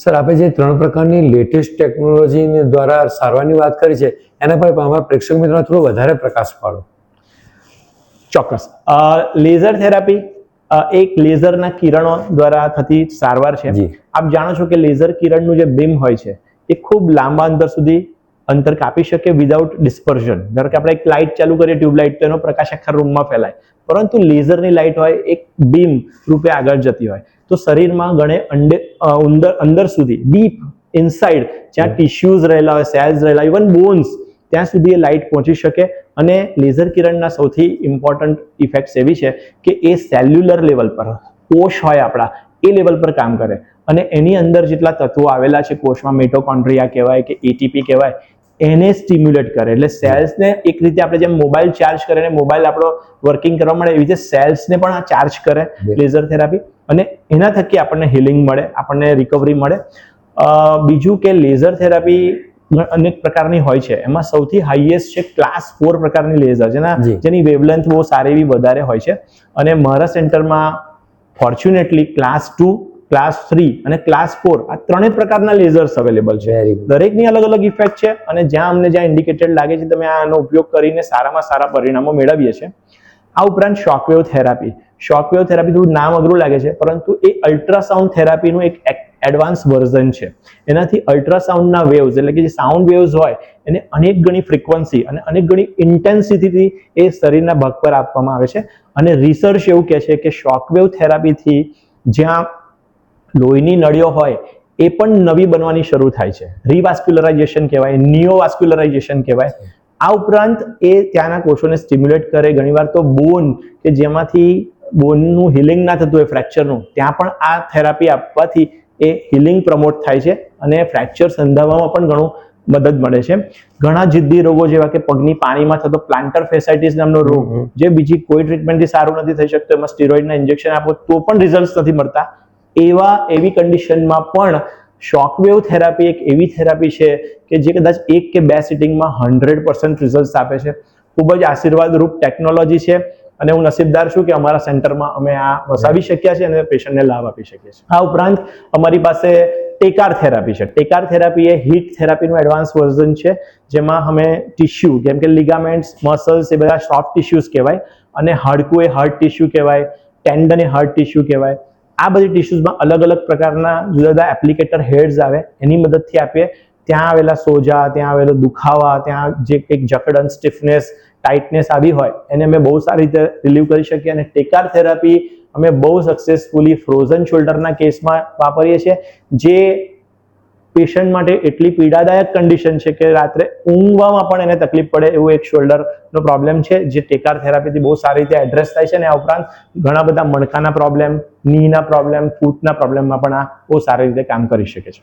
Sir, આપણે જે 3 પ્રકારની લેટેસ્ટ ટેકનોલોજી દ્વારા સારવારની વાત કરી છે, એના પર અમારા પ્રેક્ષક મિત્રોને થોડો વધારે પ્રકાશ પાડો. ચોક્કસ. લેઝર થેરાપી એક લેઝરના કિરણો દ્વારા થતી સારવાર છે. આપ જાણો છો કે લેઝર કિરણનું જે બીમ હોય છે એ ખૂબ લાંબા અંતર સુધી અંતર કાપી શકે વિધાઉટ ડિસ્પર્ઝન. ધારો કે આપણે એક લાઇટ ચાલુ કરીએ, ટ્યુબલાઇટ, તો એનો પ્રકાશ આખા રૂમમાં ફેલાય, પરંતુ લેઝરની લાઇટ હોય એક બીમ રૂપે આગળ જતી હોય, તો શરીરમાં અંદર સુધી ડીપ ઇનસાઇડ જ્યાં ટિશ્યુઝ રહેલા હોય, સેલ્સ રહેલા, ઇવન બોન્સ, ત્યાં સુધી એ લાઇટ પહોંચી શકે. અને લેઝર કિરણના સૌથી ઇમ્પોર્ટન્ટ ઇફેક્ટ્સ એવી છે કે એ સેલ્યુલર લેવલ પર, કોષ હોય આપણા, એ લેવલ પર કામ કરે. અને એની અંદર જેટલા તત્વો આવેલા છે કોષમાં, મિટોકોન્ડ્રિયા કહેવાય કે એટીપી કહેવાય, એને સ્ટિમ્યુલેટ કરે. એટલે સેલ્સને એક રીતે આપણે જેમ મોબાઈલ ચાર્જ કરે ને મોબાઈલ આપણો વર્કિંગ કરવા મળે, એવી રીતે સેલ્સને પણ આ ચાર્જ કરે લેઝર થેરાપી. અને એના થકી આપણને હિલિંગ મળે, આપણને રિકવરી મળે. બીજું કે લેઝર થેરાપી અનેક પ્રકારની હોય છે, એમાં સૌથી હાઈએસ્ટ છે ક્લાસ 4 પ્રકારની લેઝર, જેની વેવલેન્થ બહુ સારી એવી વધારે હોય છે. અને મારા સેન્ટરમાં ફોર્ચ્યુનેટલી ક્લાસ 2, ક્લાસ 3 અને ક્લાસ 4 આ 3 પ્રકારના લેઝર્સ અવેલેબલ છે. દરેકની અલગ અલગ ઇફેક્ટ છે અને જ્યાં ઇન્ડિકેટેડ લાગે છે તમે આનો ઉપયોગ કરીને સારામાં સારા પરિણામો મેળવીએ છીએ. આ ઉપરાંત શોકવેવ થેરાપી. શોકવેવ થેરાપી થોડું નામ અઘરું લાગે છે, પરંતુ એ અલ્ટ્રાસાઉન્ડ થેરાપીનું એક એડવાન્સ વર્ઝન છે. એનાથી અલ્ટ્રાસાઉન્ડના વેવ્સ, એટલે કે જે સાઉન્ડ વેવ્સ હોય, એને અનેક ગણી ફ્રીક્વન્સી અને અનેક ગણી ઇન્ટેન્સિટીથી એ શરીરના ભાગ પર આપવામાં આવે છે. અને રિસર્ચ એવું કહે છે કે શોકવેવ થેરાપીથી જ્યાં લોહીની નળીઓ હોય એ પણ નવી બનવાની શરૂ થાય છે. રિવાસ્ક્યુલરાઇઝેશન કહેવાય, નિયોવાસ્ક્યુલરાઇઝેશન કહેવાય. આ ઉપરાંત એ ત્યાંના કોષોને સ્ટિમ્યુલેટ કરે. ઘણીવાર તો બોન, કે જેમાંથી બોનનું હિલિંગ ના થતું હોય, ફ્રેક્ચરનું, ત્યાં પણ આ થેરાપી આપવાથી એ હિલિંગ પ્રમોટ થાય છે અને ફ્રેક્ચર સંધાવવામાં પણ ઘણું મદદ મળે છે. ઘણા જિદ્દી રોગો જેવા કે પગની પાણીમાં થતો પ્લાન્ટર ફેસાઇટિસ નામનો રોગ, જે બીજી કોઈ ટ્રીટમેન્ટથી સારું નથી થઈ શકતો, એમાં સ્ટીરોઇડના ઇન્જેક્શન આપો તો પણ રિઝલ્ટ નથી મળતા, એવી કન્ડિશનમાં પણ શોકવેવ થેરાપી એક એવી થેરાપી છે કે જે કદાચ 1 કે 2 સિટિંગમાં 100% રિઝલ્ટ આપે છે. ખૂબ જ આશીર્વાદરૂપ ટેકનોલોજી છે અને હું નસીબદાર છું કે અમારા સેન્ટરમાં અમે આ વસાવી શક્યા છે અને પેશન્ટને લાભ આપી શકીએ છીએ. આ ઉપરાંત અમારી પાસે ટેકાર થેરાપી છે. ટેકાર થેરાપી એ હીટ થેરાપીનું એડવાન્સ વર્ઝન છે, જેમાં અમે ટિશ્યુ જેમ કે લિગામેન્ટ્સ, મસલ્સ, એ બધા સોફ્ટ ટિશ્યુઝ કહેવાય, અને હાડકું એ હાર્ડ ટિશ્યુ કહેવાય, ટેન્ડન એ હાર્ડ ટિશ્યુ કહેવાય. આ બધી ટિશ્યુઝમાં અલગ અલગ પ્રકારના જુદા જુદા એપ્લિકેટર હેડ્સ આવે, એની મદદથી આપીએ. ત્યાં આવેલા સોજા, ત્યાં આવેલો દુખાવા, ત્યાં જે કંઈક જકડન, સ્ટીફનેસ, ટાઇટનેસ આવી હોય, એને અમે બહુ સારી રીતે રિલીવ કરી શકીએ. અને ટેકાર થેરાપી અમે બહુ સક્સેસફુલી ફ્રોઝન શોલ્ડરના કેસમાં વાપરીએ છીએ, જે પેશન્ટ માટે એટલી પીડાદાયક કન્ડિશન છે કે રાત્રે ઊંઘવામાં પણ એને તકલીફ પડે એવું એક શોલ્ડરનો પ્રોબ્લેમ છે, જે ટેકાર થેરાપીથી બહુ સારી રીતે એડ્રેસ થાય છે. અને આ ઉપરાંત ઘણા બધા મણકાના પ્રોબ્લેમ, નીના પ્રોબ્લેમ, ફૂટના પ્રોબ્લેમમાં પણ આ બહુ સારી રીતે કામ કરી શકે છે.